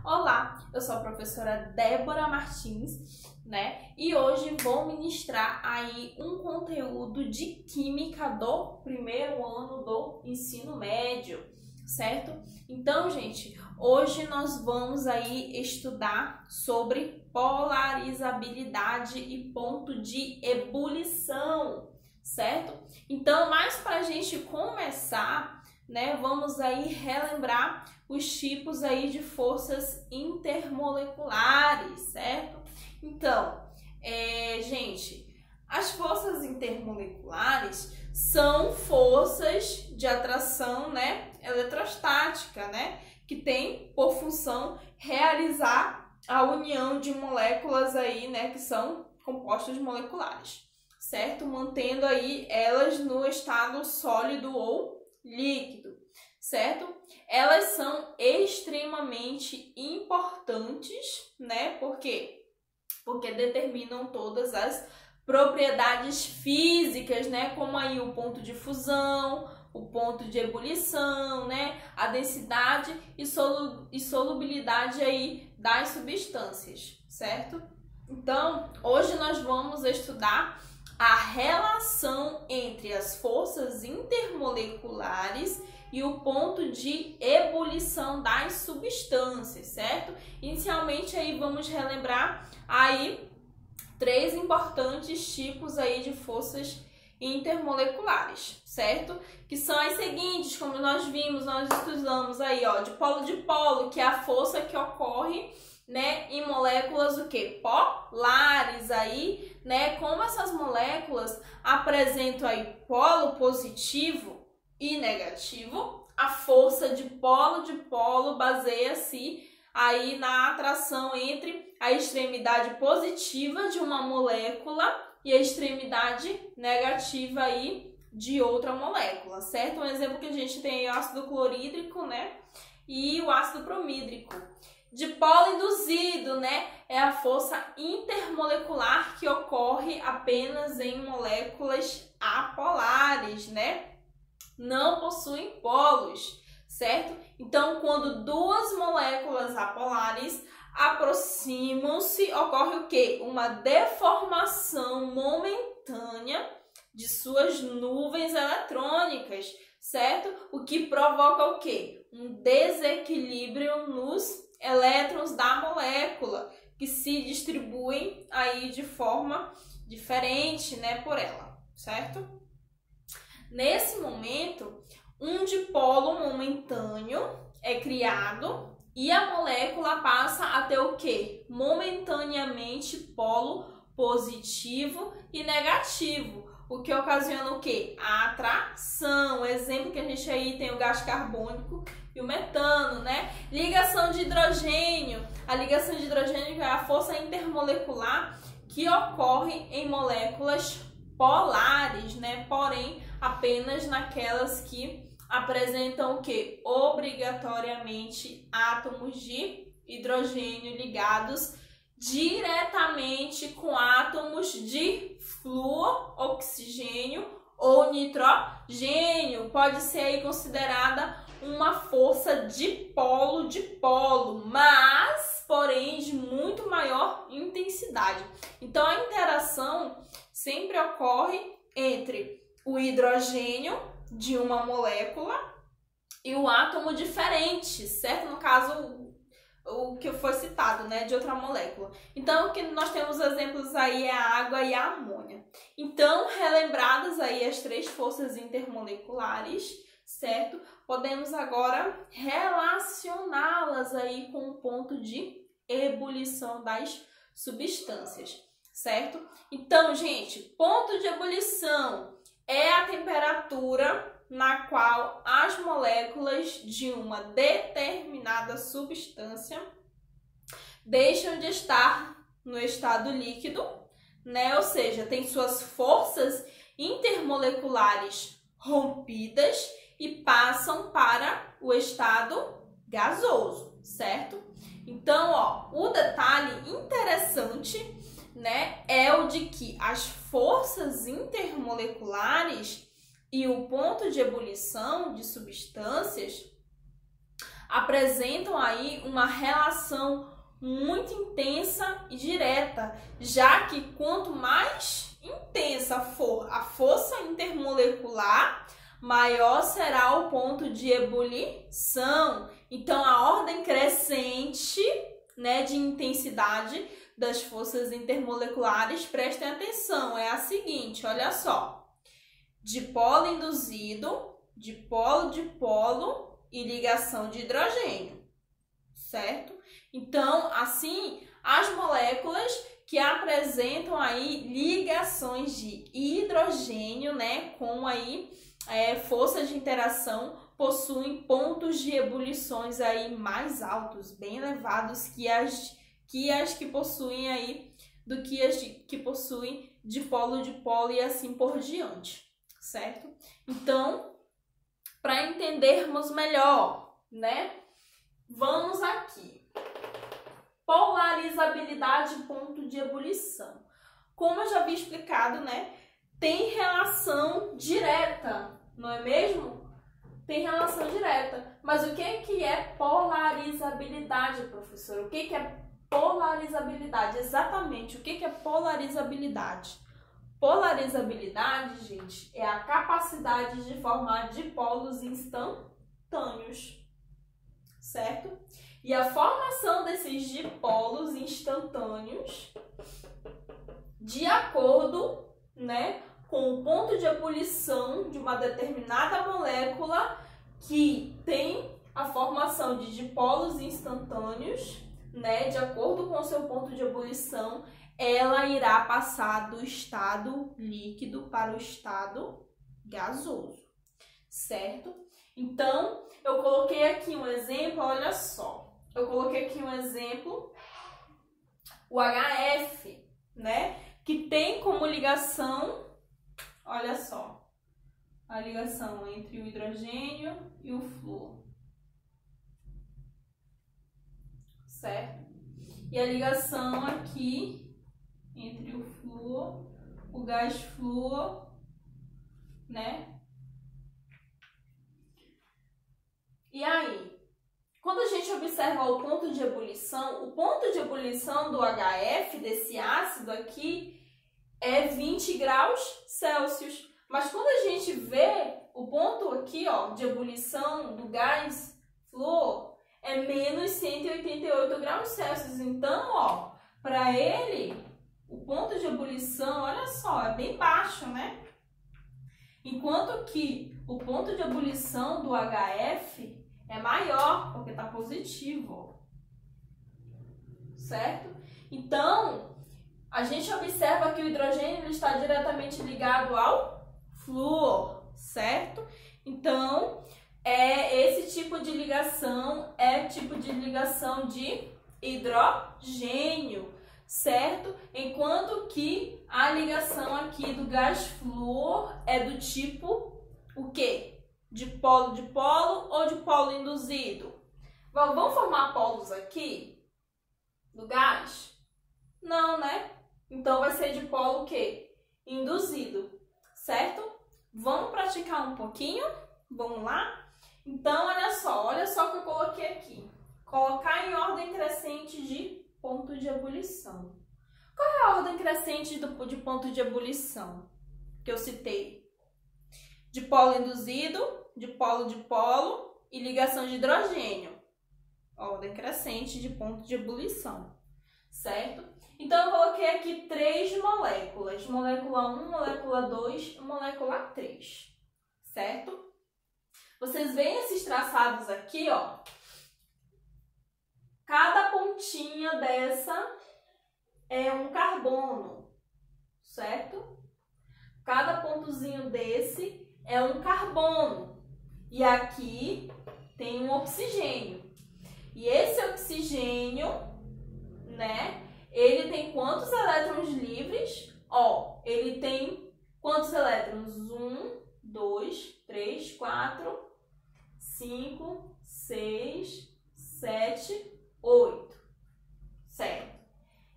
Olá, eu sou a professora Débora Martins, né? E hoje vou ministrar aí um conteúdo de Química do primeiro ano do ensino médio, certo? Então, gente, hoje nós vamos aí estudar sobre polarizabilidade e ponto de ebulição, certo? Então, mais para a gente começar, né, vamos aí relembrar os tipos aí de forças intermoleculares, certo? Então, gente, as forças intermoleculares são forças de atração, né, eletrostática, né, que tem por função realizar a união de moléculas aí, né, que são compostos moleculares, certo? Mantendo aí elas no estado sólido ou líquido, certo? Elas são extremamente importantes, né? Por quê? Porque determinam todas as propriedades físicas, né? Como aí o ponto de fusão, o ponto de ebulição, né? A densidade e solubilidade aí das substâncias, certo? Então, hoje nós vamos estudar a relação entre as forças intermoleculares e o ponto de ebulição das substâncias, certo? Inicialmente aí vamos relembrar aí três importantes tipos aí de forças intermoleculares, certo? Que são as seguintes, como nós vimos, nós estudamos aí, ó, de polo, que é a força que ocorre, né, em moléculas o que? Polares aí, né? Como essas moléculas apresentam aí polo positivo e negativo, a força de polo baseia-se aí na atração entre a extremidade positiva de uma molécula e a extremidade negativa aí de outra molécula, certo? Um exemplo que a gente tem é o ácido clorídrico, né? E o ácido bromídrico. Dipolo induzido, né? É a força intermolecular que ocorre apenas em moléculas apolares, né? Não possuem polos, certo? Então, quando duas moléculas apolares aproximam-se, ocorre o quê? Uma deformação momentânea de suas nuvens eletrônicas, certo? O que provoca o quê? Um desequilíbrio nos elétrons da molécula, que se distribuem aí de forma diferente, né, por ela, certo? Nesse momento, um dipolo momentâneo é criado e a molécula passa a ter o quê? Momentaneamente polo positivo e negativo, o que ocasiona o quê? A atração. Exemplo que a gente aí tem o gás carbônico e o metano, né? Ligação de hidrogênio. A ligação de hidrogênio é a força intermolecular que ocorre em moléculas polares, né? Porém, apenas naquelas que apresentam o quê? Obrigatoriamente átomos de hidrogênio ligados diretamente com átomos de flúor, oxigênio ou nitrogênio. Pode ser aí considerada uma força dipolo, mas, porém, de muito maior intensidade. Então, a interação sempre ocorre entre o hidrogênio de uma molécula e o átomo diferente, certo? No caso, o que foi citado, né, de outra molécula. Então, o que nós temos exemplos aí é a água e a amônia. Então, relembradas aí as três forças intermoleculares, certo? Podemos agora relacioná-las aí com o ponto de ebulição das substâncias, certo? Então, gente, ponto de ebulição é a temperatura na qual as moléculas de uma determinada substância deixam de estar no estado líquido, né? Ou seja, tem suas forças intermoleculares rompidas e passam para o estado gasoso, certo? Então, ó, o detalhe interessante, né, é o de que as forças intermoleculares e o ponto de ebulição de substâncias apresentam aí uma relação muito intensa e direta, já que quanto mais intensa for a força intermolecular, maior será o ponto de ebulição. Então, a ordem crescente, né, de intensidade das forças intermoleculares, prestem atenção, é a seguinte, olha só. Dipolo induzido, dipolo e ligação de hidrogênio, certo? Então, assim, as moléculas que apresentam aí ligações de hidrogênio, né, com aí forças de interação, possuem pontos de ebulições aí mais altos, bem elevados que as que possuem aí, do que as que possuem dipolo e assim por diante, certo? Então, para entendermos melhor, né, vamos aqui. Polarizabilidade e ponto de ebulição. Como eu já havia explicado, né, tem relação direta, não é mesmo? Tem relação direta. Mas o que é polarizabilidade, professor? O que é polarizabilidade? Exatamente, o que é polarizabilidade? Polarizabilidade, gente, é a capacidade de formar dipolos instantâneos, certo? E a formação desses dipolos instantâneos, de acordo, né, com o ponto de ebulição de uma determinada molécula que tem a formação de dipolos instantâneos, né, de acordo com o seu ponto de ebulição, ela irá passar do estado líquido para o estado gasoso, certo? Então, eu coloquei aqui um exemplo, olha só. Eu coloquei aqui um exemplo, o HF, né? Que tem como ligação, olha só, a ligação entre o hidrogênio e o flúor, certo? E a ligação aqui entre o flúor, o gás flúor, né? E aí? Quando a gente observa o ponto de ebulição do HF, desse ácido aqui, é 20 graus Celsius. Mas quando a gente vê o ponto aqui, ó, de ebulição do gás flúor, é menos 188 graus Celsius. Então, ó, para ele, o ponto de ebulição, olha só, é bem baixo, né? Enquanto que o ponto de ebulição do HF é maior, porque está positivo, certo? Então, a gente observa que o hidrogênio está diretamente ligado ao flúor, certo? Então, esse tipo de ligação é tipo de ligação de hidrogênio, certo? Enquanto que a ligação aqui do gás flúor é do tipo o quê? Dipolo ou dipolo induzido? Vamos formar polos aqui do gás? Não, né? Então vai ser dipolo o quê? Induzido, certo? Vamos praticar um pouquinho? Vamos lá? Então, olha só o que eu coloquei aqui. Colocar em ordem crescente de ponto de ebulição. Qual é a ordem crescente de ponto de ebulição que eu citei? Dipolo induzido, dipolo e ligação de hidrogênio. Ordem crescente de ponto de ebulição, certo? Então, eu coloquei aqui 3 moléculas. Molécula 1, molécula 2 e molécula 3, certo? Vocês veem esses traçados aqui, ó. Cada pontinha dessa é um carbono, certo? Cada pontozinho desse é um carbono. E aqui tem um oxigênio. E esse oxigênio, né, ele tem quantos elétrons livres? Ó, ele tem quantos elétrons? 1, 2, 3, 4, 5, 6, 7, 8. Certo?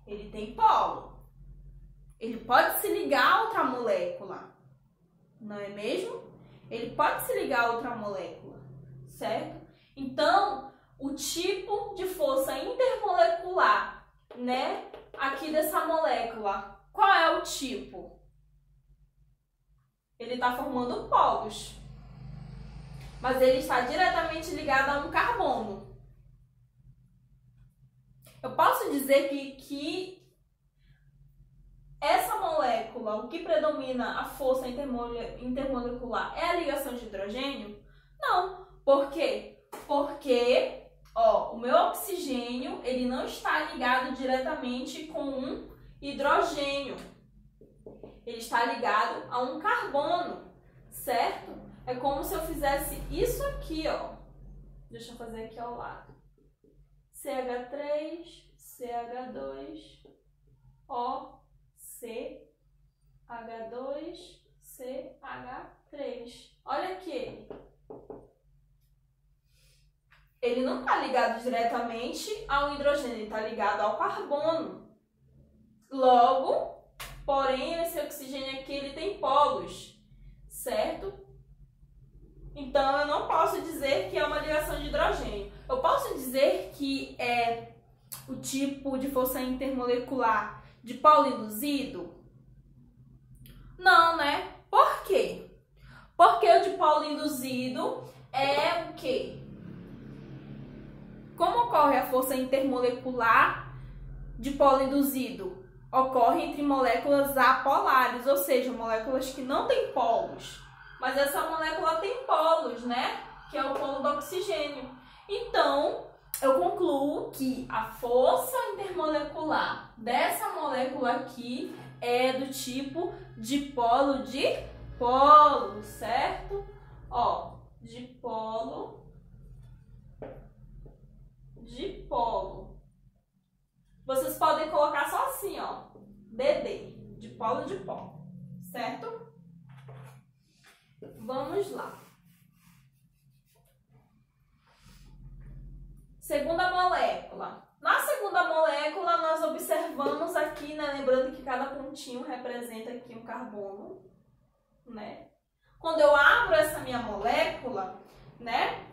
Ele tem polo. Ele pode se ligar a outra molécula. Não é mesmo? Ele pode se ligar a outra molécula, certo? Então, o tipo de força intermolecular, né, aqui dessa molécula. Qual é o tipo? Ele está formando polos, mas ele está diretamente ligado a um carbono. Eu posso dizer que essa molécula, o que predomina a força intermolecular é a ligação de hidrogênio? Não. Por quê? Porque o meu oxigênio ele não está ligado diretamente com um hidrogênio. Ele está ligado a um carbono, certo? É como se eu fizesse isso aqui, ó. Deixa eu fazer aqui ao lado. CH3, CH2, O, CH2, CH3. Olha aqui. Ele não está ligado diretamente ao hidrogênio, ele está ligado ao carbono. Logo, porém, esse oxigênio aqui ele tem polos, certo? Então, eu não posso dizer que é uma ligação de hidrogênio. Eu posso dizer que é o tipo de força intermolecular de polo induzido? Não, né? Por quê? Porque o de polo induzido é o quê? Como ocorre a força intermolecular de polo induzido? Ocorre entre moléculas apolares, ou seja, moléculas que não têm polos. Mas essa molécula tem polos, né? Que é o polo do oxigênio. Então, eu concluo que a força intermolecular dessa molécula aqui é do tipo dipolo de polo, certo? Ó, dipolo de polo. Vocês podem colocar só assim, ó, DD, dipolo de polo, certo? Vamos lá. Segunda molécula. Na segunda molécula, nós observamos aqui, né, lembrando que cada pontinho representa aqui um carbono, né? Quando eu abro essa minha molécula, né?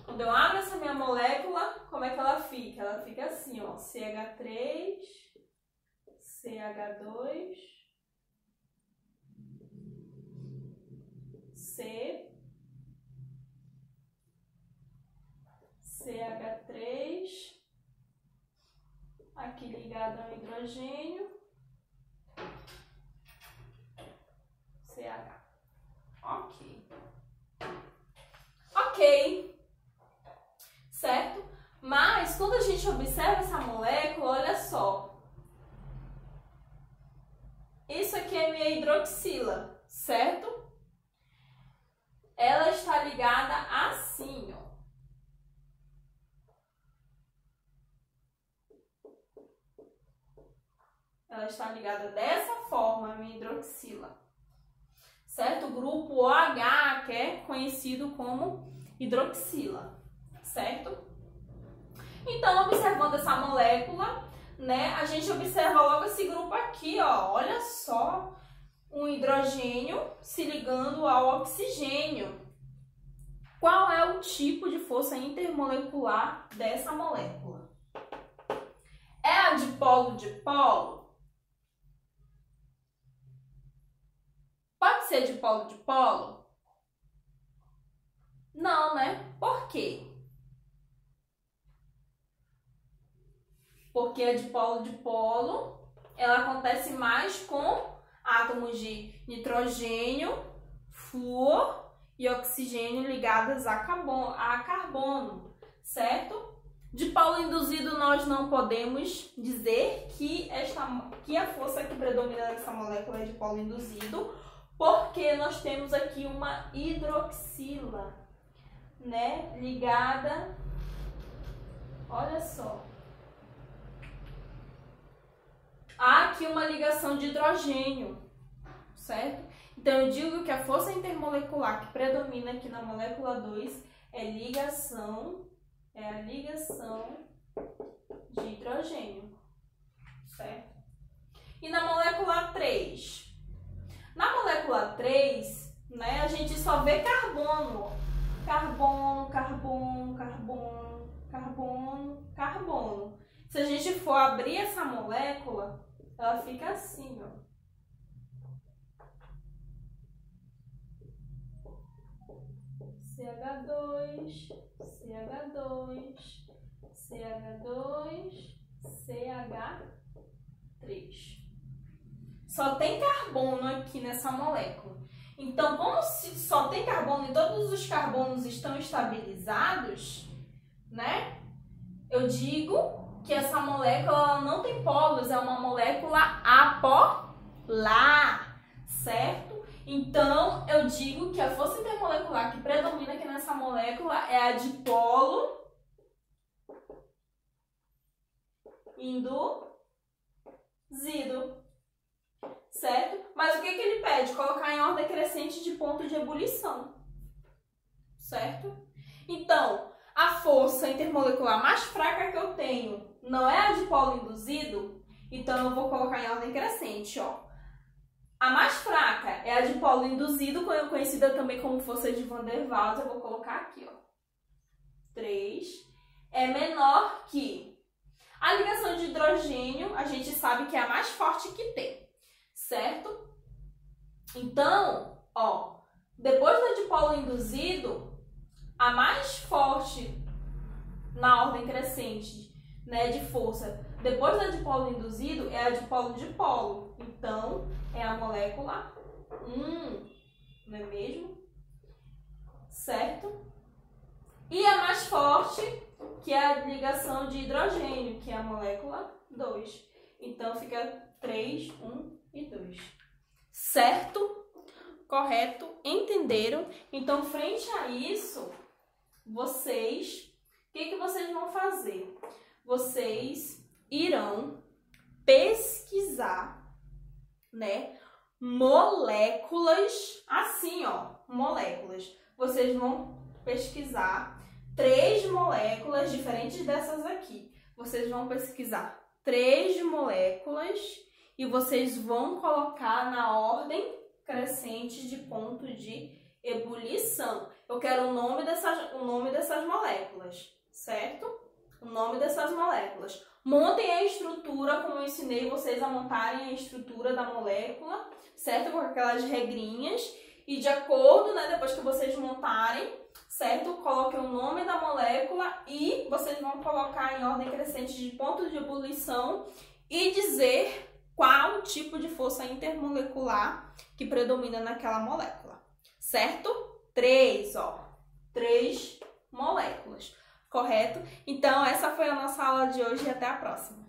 Quando eu abro essa minha molécula, como é que ela fica? Ela fica assim, ó, CH3, CH2, CH3, aqui ligado ao hidrogênio, CH. Ok. Certo? Mas quando a gente observa essa molécula, olha só. Isso aqui é minha hidroxila, certo? Ela está ligada assim, ó. Ela está ligada dessa forma, a minha hidroxila. Certo? O grupo OH, que é conhecido como hidroxila. Certo? Então, observando essa molécula, né, a gente observa logo esse grupo aqui, ó. Olha só, um hidrogênio se ligando ao oxigênio. Qual é o tipo de força intermolecular dessa molécula? É a dipolo de polo? Pode ser dipolo de polo? Não, né? Por quê? Porque a dipolo de polo, ela acontece mais com átomos de nitrogênio, flúor e oxigênio ligados a carbono, certo? Dipolo induzido, nós não podemos dizer que a força que predomina nessa molécula é dipolo induzido, porque nós temos aqui uma hidroxila, né, ligada, olha só, há aqui uma ligação de hidrogênio, certo? Então, eu digo que a força intermolecular que predomina aqui na molécula 2 é a ligação de hidrogênio, certo? E na molécula 3? Na molécula 3, né, a gente só vê carbono. Carbono, carbono, carbono, carbono, carbono. Se a gente for abrir essa molécula, ela fica assim, ó. CH2, CH2, CH2, CH3. Só tem carbono aqui nessa molécula. Então, como se só tem carbono e todos os carbonos estão estabilizados, né? Eu digo que essa molécula ela não tem polos, é uma molécula apolar, certo? Então, eu digo que a força intermolecular que predomina aqui nessa molécula é a de polo induzido, certo? Mas o que que ele pede? Colocar em ordem crescente de ponto de ebulição, certo? Então, a força intermolecular mais fraca que eu tenho não é a de polo induzido, então eu vou colocar em ordem crescente, ó. A mais fraca é a de polo induzido, conhecida também como força de Van der Waals, eu vou colocar aqui, ó. 3 é menor que a ligação de hidrogênio, a gente sabe que é a mais forte que tem, certo? Então, ó, depois da de polo induzido, a mais forte na ordem crescente, né, de força, depois da de polo induzido, é a de polo. Então, é a molécula 1, não é mesmo? Certo? E a mais forte, que é a ligação de hidrogênio, que é a molécula 2. Então, fica 3, 1 e 2. Certo? Correto? Entenderam? Então, frente a isso, vocês, o que vocês vão fazer? Vocês irão pesquisar, né, moléculas, assim, ó, moléculas. Vocês vão pesquisar 3 moléculas diferentes dessas aqui. Vocês vão pesquisar 3 moléculas e vocês vão colocar na ordem crescente de ponto de ebulição. Eu quero o nome dessas moléculas, certo? O nome dessas moléculas. Montem a estrutura, como eu ensinei vocês a montarem a estrutura da molécula, certo? Com aquelas regrinhas. E de acordo, né, depois que vocês montarem, certo? Coloquem o nome da molécula e vocês vão colocar em ordem crescente de ponto de ebulição e dizer qual tipo de força intermolecular que predomina naquela molécula, certo? 3, ó. 3 moléculas. Correto? Então, essa foi a nossa aula de hoje e até a próxima.